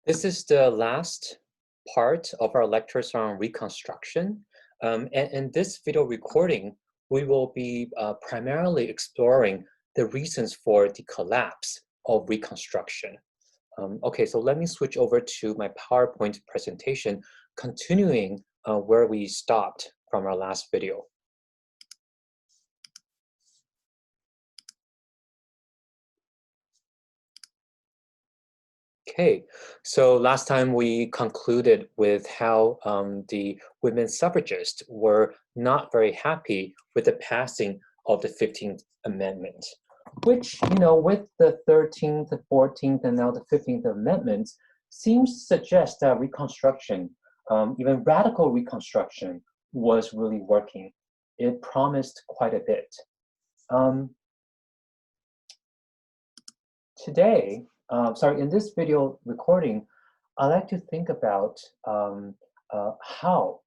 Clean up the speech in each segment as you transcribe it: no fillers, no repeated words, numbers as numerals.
This is the last part of our lectures on Reconstruction. And in this video recording, we will be primarily exploring the reasons for the collapse of Reconstruction. Okay, so let me switch over to my PowerPoint presentation, continuing where we stopped from our last video. Okay, so last time we concluded with how the women suffragists were not very happy with the passing of the 15th Amendment, which, with the 13th, the 14th, and now the 15th Amendments, seems to suggest that Reconstruction, even radical Reconstruction, was really working. It promised quite a bit. Today, in this video recording, I like to think about how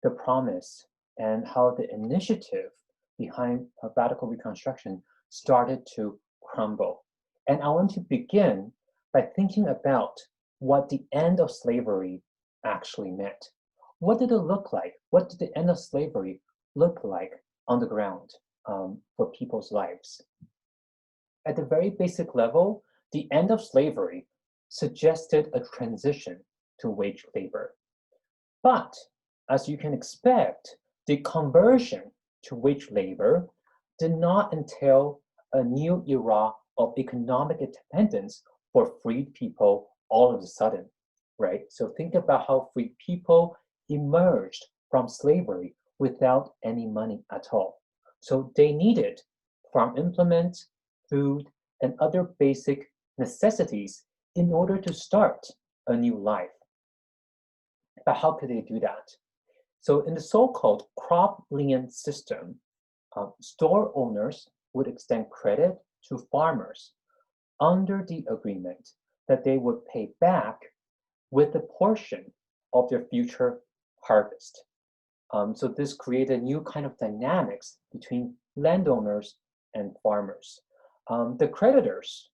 the promise and how the initiative behind radical reconstruction started to crumble. And I want to begin by thinking about what the end of slavery actually meant. What did it look like? What did the end of slavery look like on the ground for people's lives? At the very basic level, the end of slavery suggested a transition to wage labor. But as you can expect, the conversion to wage labor did not entail a new era of economic independence for freed people all of a sudden, right? So think about how freed people emerged from slavery without any money at all. So they needed farm implements, food, and other basic necessities in order to start a new life. But how could they do that? So in the so-called crop lien system, store owners would extend credit to farmers under the agreement that they would pay back with a portion of their future harvest. So this created a new kind of dynamics between landowners and farmers. The creditors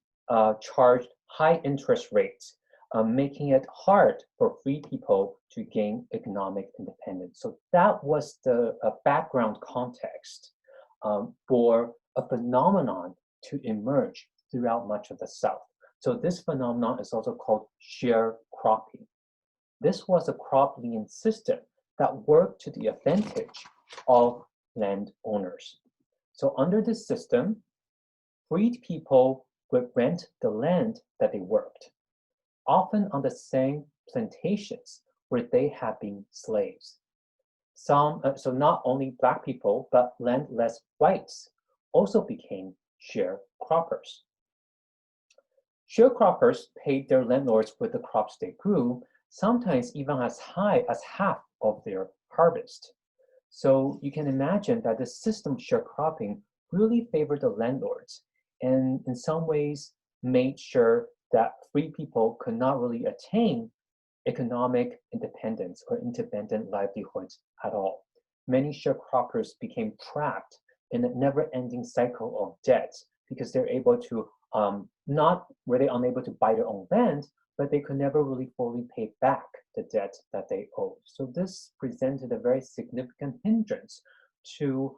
charged high interest rates, making it hard for free people to gain economic independence. So that was the background context for a phenomenon to emerge throughout much of the South. So this phenomenon is also called sharecropping. This was a crop lien system that worked to the advantage of landowners. So under this system, freed people would rent the land that they worked, often on the same plantations where they had been slaves. So not only Black people, but landless whites also became sharecroppers. Sharecroppers paid their landlords with the crops they grew, sometimes even as high as half of their harvest. So you can imagine that the system of sharecropping really favored the landlords, and in some ways made sure that free people could not really attain economic independence or independent livelihoods at all. Many sharecroppers became trapped in a never-ending cycle of debt because they're able to, not were they unable to buy their own land, but they could never really fully pay back the debt that they owed. So this presented a very significant hindrance to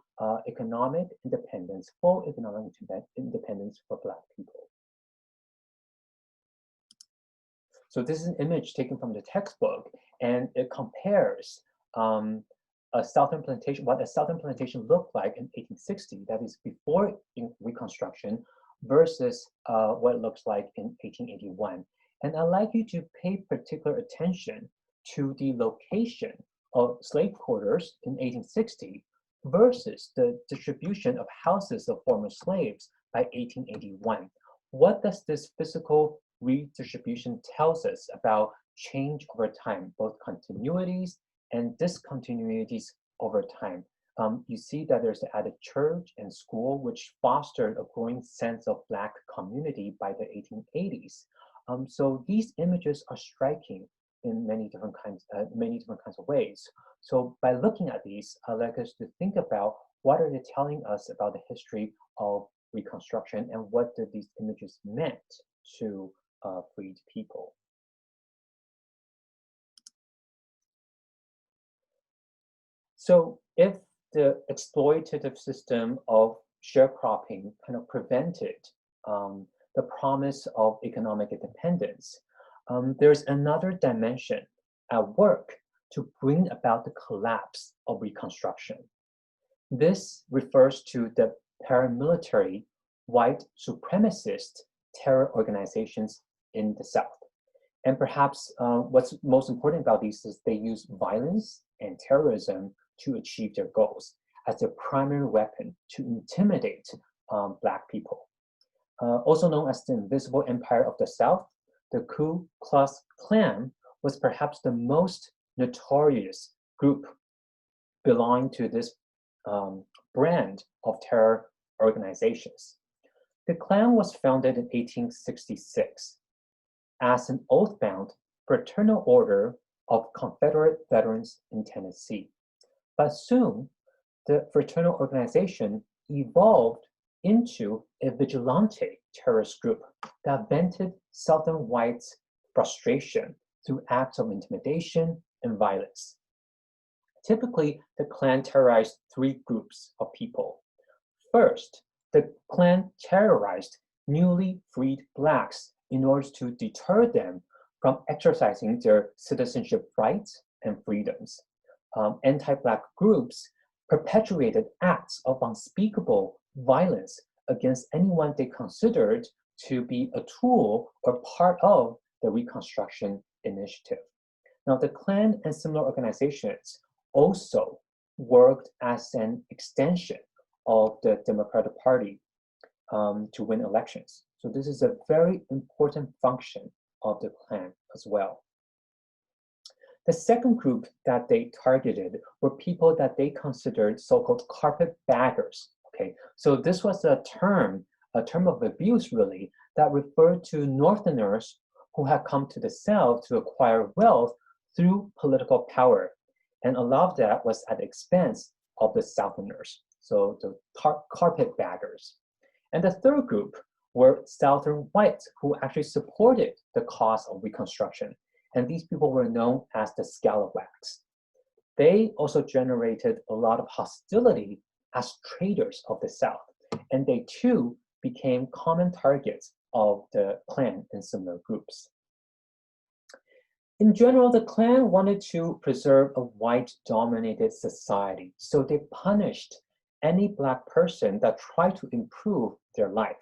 economic independence, full economic independence for Black people. So this is an image taken from the textbook, and it compares a southern plantation, what a southern plantation looked like in 1860, that is before Reconstruction, versus what it looks like in 1881. And I'd like you to pay particular attention to the location of slave quarters in 1860 versus the distribution of houses of former slaves by 1881. What does this physical redistribution tells us about change over time, both continuities and discontinuities over time? You see that there's added church and school, which fostered a growing sense of Black community by the 1880s. So these images are striking in many different kinds of ways. So by looking at these, I'd like us to think about what are they telling us about the history of Reconstruction and what did these images meant to freed people. So if the exploitative system of sharecropping kind of prevented the promise of economic independence, there's another dimension at work to bring about the collapse of Reconstruction. This refers to the paramilitary white supremacist terror organizations in the South. And perhaps what's most important about these is they use violence and terrorism to achieve their goals as their primary weapon to intimidate Black people. Also known as the Invisible Empire of the South, the Ku Klux Klan was perhaps the most notorious group belonging to this brand of terror organizations. The Klan was founded in 1866 as an oath-bound fraternal order of Confederate veterans in Tennessee. But soon, the fraternal organization evolved into a vigilante terrorist group that vented Southern whites' frustration through acts of intimidation and violence. Typically, the Klan terrorized three groups of people. First, the Klan terrorized newly freed Blacks in order to deter them from exercising their citizenship rights and freedoms. Anti-Black groups perpetuated acts of unspeakable violence against anyone they considered to be a tool or part of the Reconstruction Initiative. Now, the Klan and similar organizations also worked as an extension of the Democratic Party to win elections. So this is a very important function of the Klan as well. The second group that they targeted were people that they considered so-called carpetbaggers. Okay, so this was a term of abuse really, that referred to Northerners who had come to the South to acquire wealth through political power. And a lot of that was at the expense of the Southerners, so the carpetbaggers. And the third group were Southern whites who actually supported the cause of Reconstruction. And these people were known as the Scalawags. They also generated a lot of hostility as traitors of the South. And they too became common targets of the Klan and similar groups. In general, the Klan wanted to preserve a white-dominated society, so they punished any Black person that tried to improve their life.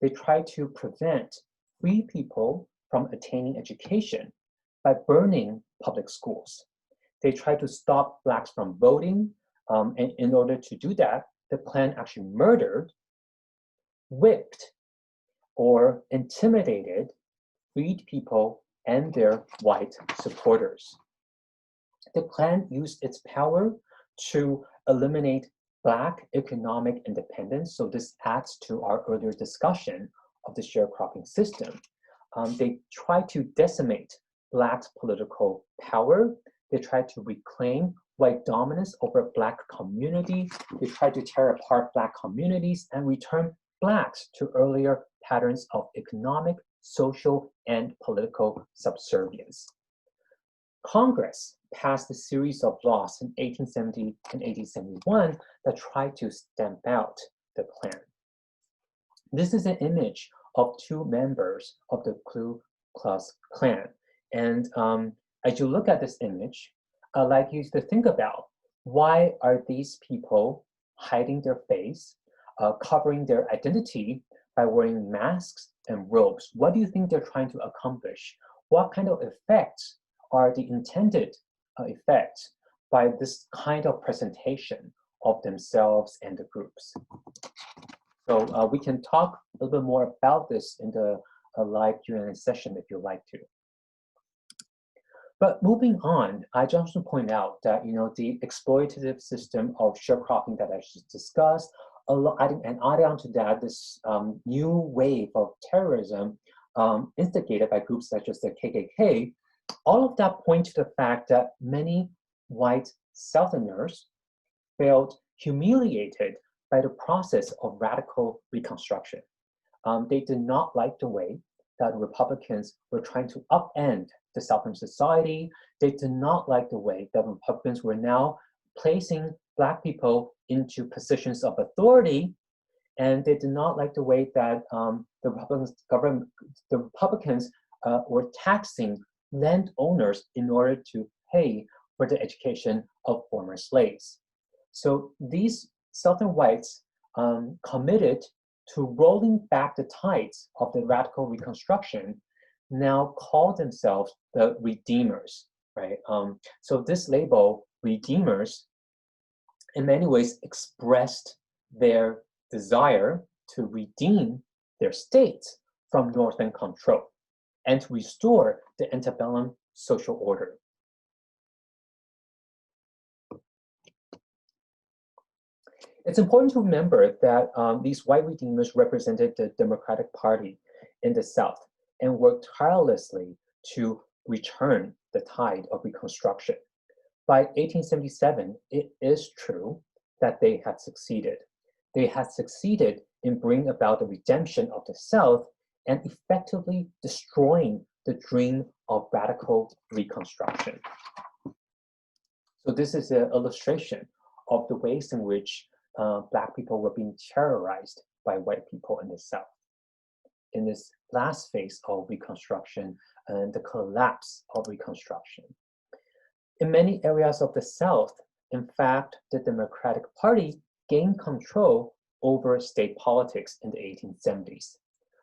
They tried to prevent free people from attaining education by burning public schools. They tried to stop Blacks from voting, and in order to do that, the Klan actually murdered, whipped, or intimidated freed people and their white supporters. The Klan used its power to eliminate Black economic independence, so this adds to our earlier discussion of the sharecropping system. They tried to decimate Blacks' political power. They tried to reclaim white dominance over Black community. They tried to tear apart Black communities and return Blacks to earlier patterns of economic, social, and political subservience. Congress passed a series of laws in 1870 and 1871 that tried to stamp out the Klan. This is an image of two members of the Ku Klux Klan. And as you look at this image, I'd like you to think about why are these people hiding their face, covering their identity by wearing masks and robes? What do you think they're trying to accomplish? What kind of effects are the intended effects by this kind of presentation of themselves and the groups? So we can talk a little bit more about this in the live Q&A session if you'd like to. But moving on, I just want to point out that the exploitative system of sharecropping that I just discussed, and adding on to that, this new wave of terrorism instigated by groups such as the KKK, all of that point to the fact that many white Southerners felt humiliated by the process of radical reconstruction. They did not like the way that Republicans were trying to upend the Southern society. They did not like the way that Republicans were now placing Black people into positions of authority, and they did not like the way that the Republicans were taxing landowners in order to pay for the education of former slaves. So these Southern whites committed to rolling back the tides of the radical Reconstruction, now call themselves the Redeemers, right? So this label, Redeemers, in many ways expressed their desire to redeem their states from Northern control and to restore the antebellum social order. It's important to remember that these white redeemers represented the Democratic Party in the South and worked tirelessly to return the tide of Reconstruction. By 1877, it is true that they had succeeded. They had succeeded in bringing about the redemption of the South and effectively destroying the dream of radical Reconstruction. So this is an illustration of the ways in which Black people were being terrorized by white people in the South. In this last phase of Reconstruction and the collapse of Reconstruction. In many areas of the South, in fact, the Democratic Party gained control over state politics in the 1870s.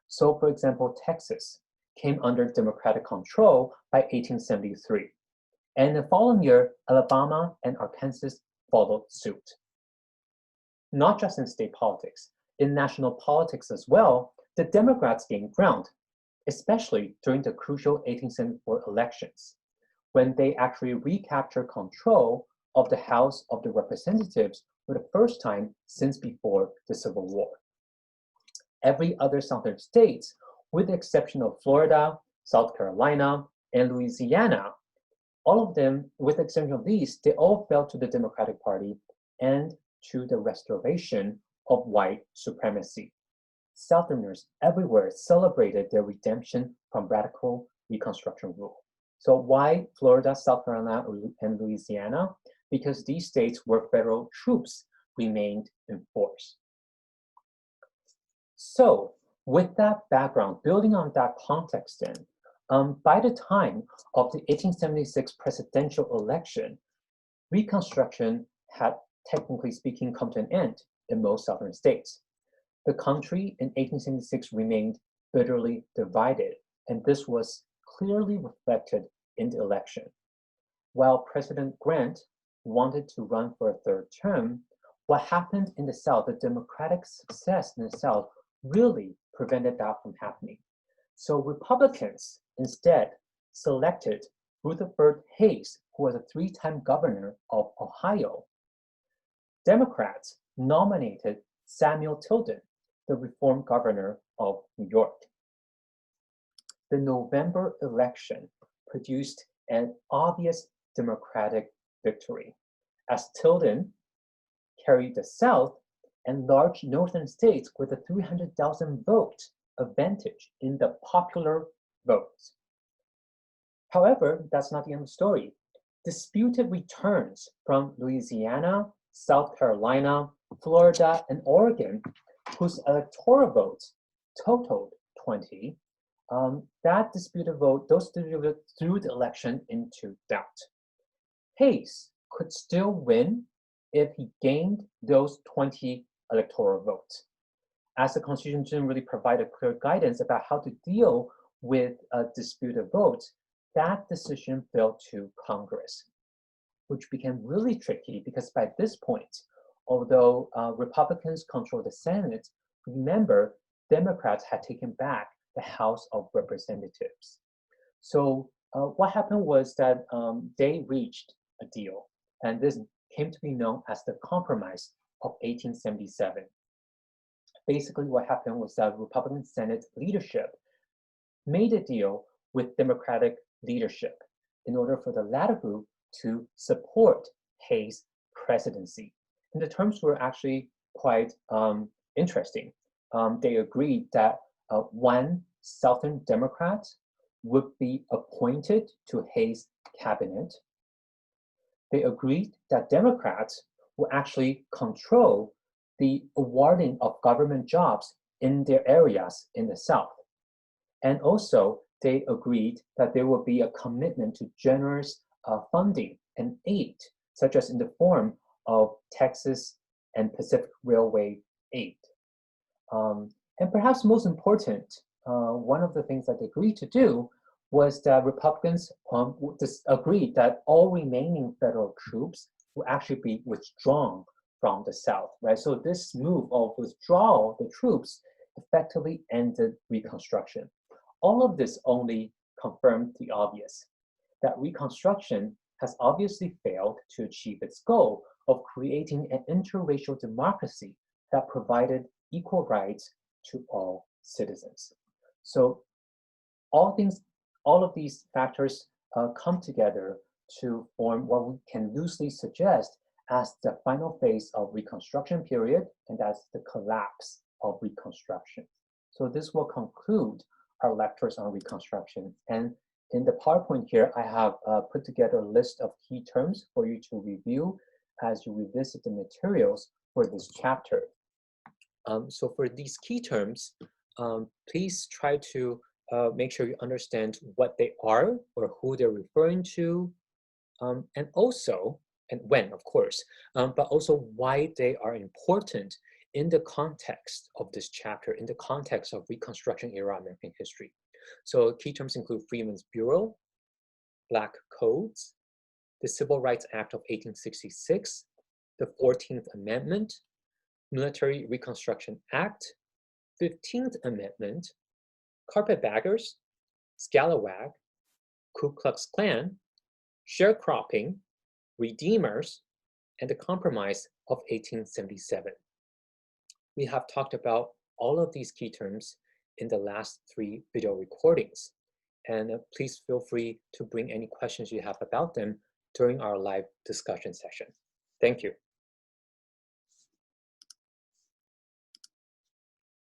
So, for example, Texas came under Democratic control by 1873. And the following year, Alabama and Arkansas followed suit. Not just in state politics, in national politics as well, the Democrats gained ground, especially during the crucial 1874 elections, when they actually recaptured control of the House of the Representatives for the first time since before the Civil War. Every other southern state, with the exception of Florida, South Carolina, and Louisiana, all of them, with the exception of these, they all fell to the Democratic Party and to the restoration of white supremacy. Southerners everywhere celebrated their redemption from radical Reconstruction rule. So why Florida, South Carolina, and Louisiana? Because these states where federal troops remained in force. So with that background, building on that context then, by the time of the 1876 presidential election, Reconstruction had, technically speaking, come to an end in most southern states. The country in 1876 remained bitterly divided, and this was clearly reflected in the election. While President Grant wanted to run for a third term, what happened in the South, the Democratic success in the South, really prevented that from happening. So Republicans instead selected Rutherford Hayes, who was a three-time governor of Ohio. Democrats nominated Samuel Tilden, the reform governor of New York. The November election produced an obvious Democratic victory, as Tilden carried the South and large northern states with a 300,000 vote advantage in the popular votes. However, that's not the end of the story. Disputed returns from Louisiana, South Carolina, Florida, and Oregon, whose electoral votes totaled 20, that disputed vote, those disputed threw the election into doubt. Hayes could still win if he gained those 20 electoral votes. As the Constitution didn't really provide a clear guidance about how to deal with disputed votes, that decision fell to Congress, which became really tricky because by this point, although Republicans controlled the Senate, remember, Democrats had taken back the House of Representatives. So what happened was that they reached a deal, and this came to be known as the Compromise of 1877. Basically, what happened was that Republican Senate leadership made a deal with Democratic leadership in order for the latter group to support Hayes' presidency. And the terms were actually quite interesting. They agreed that one Southern Democrat would be appointed to Hayes' cabinet. they agreed that Democrats will actually control the awarding of government jobs in their areas in the South. And also, they agreed that there will be a commitment to generous funding and aid, such as in the form of Texas and Pacific Railway aid. And perhaps most important, one of the things that they agreed to do was that Republicans agreed that all remaining federal troops will actually be withdrawn from the South, right? So this move of withdrawal the troops effectively ended Reconstruction. All of this only confirmed the obvious, that Reconstruction has obviously failed to achieve its goal of creating an interracial democracy that provided equal rights to all citizens. So all of these factors come together to form what we can loosely suggest as the final phase of Reconstruction period, and that's the collapse of Reconstruction. So this will conclude our lectures on Reconstruction. And in the PowerPoint here, I have put together a list of key terms for you to review as you revisit the materials for this chapter. So for these key terms, please try to make sure you understand what they are or who they're referring to, and also, and when, of course, but also why they are important in the context of this chapter, in the context of Reconstruction era American history. So key terms include Freedmen's Bureau, Black Codes, the Civil Rights Act of 1866, the 14th Amendment, Military Reconstruction Act, 15th Amendment, Carpetbaggers, Scalawag, Ku Klux Klan, sharecropping, Redeemers, and the Compromise of 1877. We have talked about all of these key terms in the last 3 video recordings, and please feel free to bring any questions you have about them during our live discussion session. Thank you.